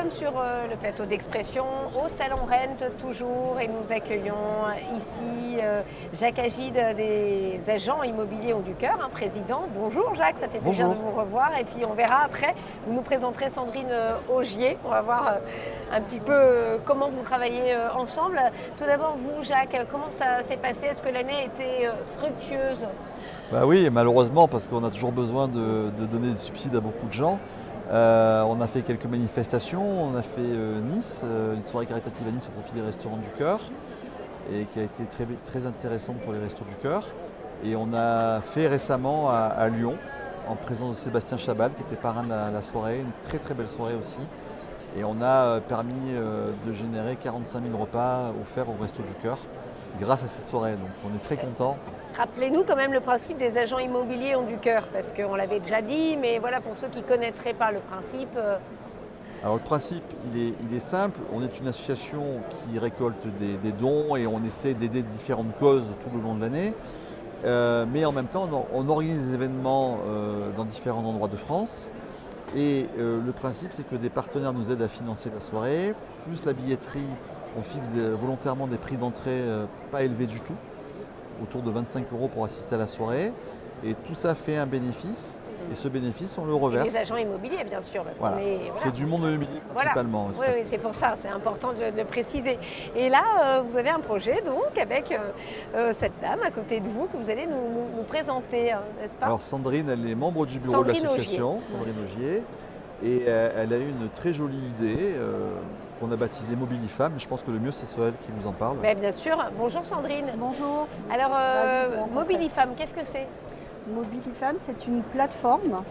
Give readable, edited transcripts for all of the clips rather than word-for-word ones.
sommes sur le plateau d'Expression au Salon Rent toujours et nous accueillons ici Jacques Agide des agents immobiliers Ont du Cœur, président. Bonjour Jacques, ça fait plaisir de vous revoir et puis on verra après, vous nous présenterez Sandrine Augier. On va voir un petit peu comment vous travaillez ensemble. Tout d'abord vous Jacques, comment ça s'est passé? Est-ce que l'année était fructueuse? Bah oui, malheureusement, parce qu'on a toujours besoin de donner des subsides à beaucoup de gens. On a fait quelques manifestations, on a fait Nice, une soirée caritative à Nice au profit des Restos du Cœur, et qui a été très intéressante pour les Restos du Cœur. Et on a fait récemment à Lyon, en présence de Sébastien Chabal, qui était parrain de la soirée, une très belle soirée aussi. Et on a permis de générer 45 000 repas offerts aux Restos du Cœur grâce à cette soirée. Donc on est très contents. Rappelez-nous quand même le principe des agents immobiliers Ont du Cœur, parce qu'on l'avait déjà dit, mais voilà, pour ceux qui ne connaîtraient pas le principe. Alors le principe, il est simple. On est une association qui récolte des dons et on essaie d'aider différentes causes tout le long de l'année. Mais en même temps, on organise des événements dans différents endroits de France. Et le principe, c'est que des partenaires nous aident à financer la soirée, plus la billetterie. On fixe volontairement des prix d'entrée pas élevés du tout, autour de 25 € pour assister à la soirée. Et tout ça fait un bénéfice. Et ce bénéfice, on le reverse. Et les agents immobiliers, bien sûr. Parce voilà. C'est du monde immobilier principalement. Voilà. Oui, c'est pour ça, c'est important de le préciser. Et là, vous avez un projet donc avec cette dame à côté de vous que vous allez nous présenter, n'est-ce pas? Alors Sandrine, elle est membre du bureau de l'association, Sandrine Augier. Et elle a eu une très jolie idée qu'on a baptisée Mobilifam. Je pense que le mieux, c'est elle qui vous en parle. Mais bien sûr. Bonjour Sandrine. Bonjour. Alors, Mobilifam, qu'est-ce que c'est? Mobilifam, c'est une plateforme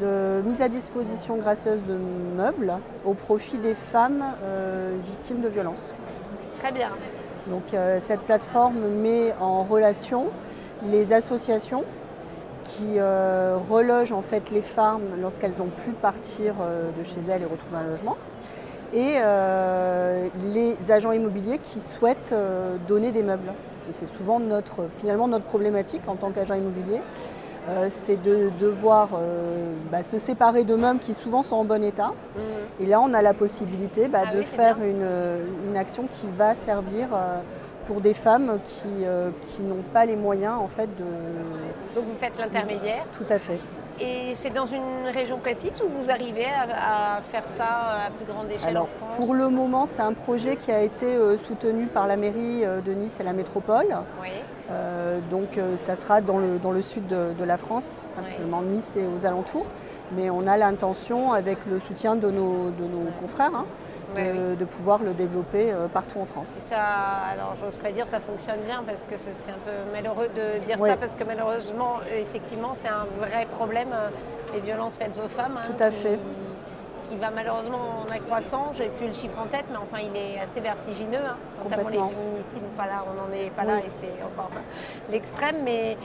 de mise à disposition gracieuse de meubles au profit des femmes victimes de violences. Très bien. Donc cette plateforme met en relation les associations qui relogent en fait les femmes lorsqu'elles n'ont plus partir de chez elles et retrouver un logement, et les agents immobiliers qui souhaitent donner des meubles. C'est souvent finalement notre problématique en tant qu'agent immobilier, c'est de devoir se séparer de meubles qui souvent sont en bon état. Et là, on a la possibilité de faire une action qui va servir pour des femmes qui n'ont pas les moyens en fait de... Donc vous faites l'intermédiaire? Tout à fait. Et c'est dans une région précise où vous arrivez à faire ça à plus grande échelle en France? Pour le moment, c'est un projet qui a été soutenu par la mairie de Nice et la métropole. Oui. Donc ça sera dans le sud de la France, principalement Nice et aux alentours. Mais on a l'intention, avec le soutien de nos confrères, de pouvoir le développer partout en France. Et ça, alors j'ose pas dire ça fonctionne bien, parce que c'est un peu malheureux de dire ça, parce que malheureusement, effectivement, c'est un vrai problème, les violences faites aux femmes. Tout à fait. Qui va malheureusement en accroissant, j'ai plus le chiffre en tête, mais enfin il est assez vertigineux, notamment les féminicides. Enfin là, on n'en est pas là et c'est encore l'extrême, mais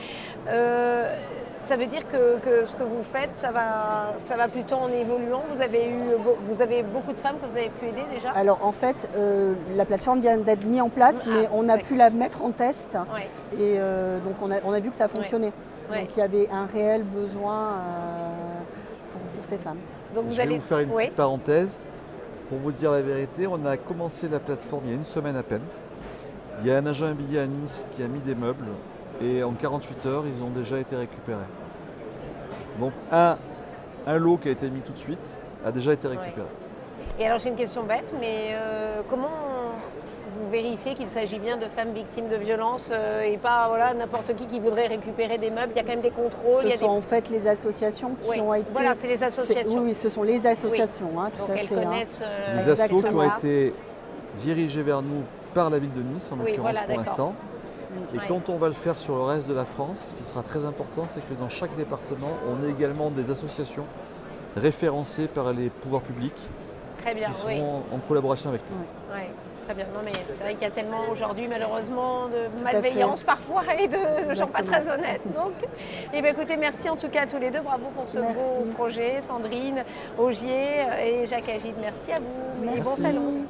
ça veut dire que ce que vous faites, ça va plutôt en évoluant. Vous avez beaucoup de femmes que vous avez pu aider déjà? Alors en fait, la plateforme vient d'être mise en place, mais on a pu la mettre en test, et donc on a vu que ça fonctionnait. Donc il y avait un réel besoin pour ces femmes. Donc je vais vous faire une petite parenthèse. Pour vous dire la vérité, on a commencé la plateforme il y a une semaine à peine. Il y a un agent immobilier à Nice qui a mis des meubles et en 48 heures, ils ont déjà été récupérés. Donc un lot qui a été mis tout de suite a déjà été récupéré. Et alors j'ai une question bête, mais comment vous vérifiez qu'il s'agit bien de femmes victimes de violences et pas n'importe qui voudrait récupérer des meubles? Il y a quand même des contrôles. Ce sont en fait les associations qui ont été... Voilà, c'est les associations. Oui, ce sont les associations, tout à fait. Donc elles connaissent... C'est les assos qui ont été dirigés vers nous par la ville de Nice, en l'occurrence pour l'instant. Et quand on va le faire sur le reste de la France, ce qui sera très important, c'est que dans chaque département, on ait également des associations référencées par les pouvoirs publics qui seront en collaboration avec nous. Très bien, non mais c'est vrai qu'il y a tellement aujourd'hui malheureusement de malveillance parfois et de gens pas très honnêtes. Donc, écoutez, merci en tout cas à tous les deux, bravo pour ce beau projet, Sandrine Augier et Jacques Agide, merci à vous, et bon salon.